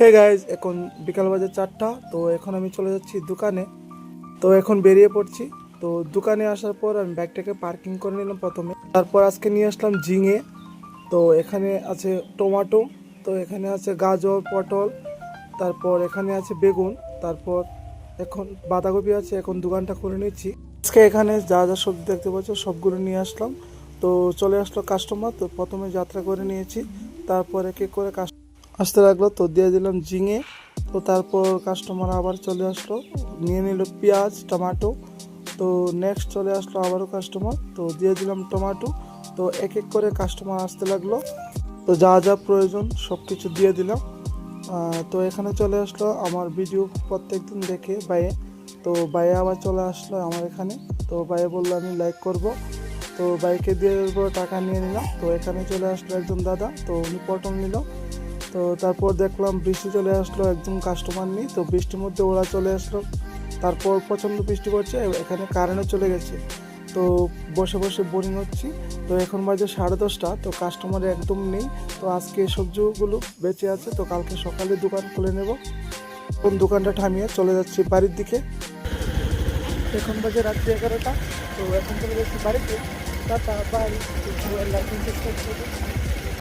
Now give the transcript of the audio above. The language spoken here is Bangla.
হে গাইজ, এখন বিকাল বাজে 4টা। তো এখন আমি চলে যাচ্ছি দোকানে। তো এখন বেরিয়ে পড়ছি। তো দোকানে আসার পর আমি ব্যাগটাকে পার্কিং করে নিলাম প্রথমে। তারপর আজকে নিয়ে আসলাম ঝিঙে। তো এখানে আছে টমেটো, তো এখানে আছে গাজর, পটল, তারপর এখানে আছে বেগুন, তারপর এখন বাঁধাকপি আছে। এখন দোকানটা খুলে নিচ্ছি। আজকে এখানে যা যা সবজি দেখতে পাচ্ছ সবগুলো নিয়ে আসলাম। তো চলে আসলো কাস্টমার। তো প্রথমে যাত্রা করে নিয়েছি, তারপর এক এক করে আসতে লাগলো। তো দিয়ে দিলাম ঝিঙে। তো তারপর কাস্টমার আবার চলে আসলো, নিয়ে নিল পেঁয়াজ, টমেটো। তো নেক্সট চলে আসলো আবারও কাস্টমার, তো দিয়ে দিলাম টমেটো। তো এক এক করে কাস্টমার আসতে লাগলো। তো যা যা প্রয়োজন সব কিছু দিয়ে দিলাম। তো এখানে চলে আসলো আমার ভিডিও প্রত্যেক দিন দেখে বাইয়ে। তো বাইয়ে আবার চলে আসলো আমার এখানে। তো বাইয়ে বললো আমি লাইক করব। তো বাইকে দিয়ে টাকা নিয়ে নিলাম। তো এখানে চলে আসলো একজন দাদা, তো উনি পটল নিল। তো তারপর দেখলাম বৃষ্টি চলে আসলো, একদম কাস্টমার নেই। তো বৃষ্টির মধ্যে ওরা চলে আসলো। তারপর প্রচণ্ড বৃষ্টি পড়ছে, এখানে কারেন্টও চলে গেছে। তো বসে বসে বোরিং হচ্ছি। তো এখন বাজে 10:30। তো কাস্টমার একদম নেই। তো আজকে সবজিগুলো বেঁচে আছে, তো কালকে সকালে দোকান খুলে নেব। কোন দোকানটা থামিয়ে চলে যাচ্ছি বাড়ির দিকে। এখন বাজে রাত্রি 11টা। তো এখন চলে যাচ্ছি বাড়িতে। Tata bye.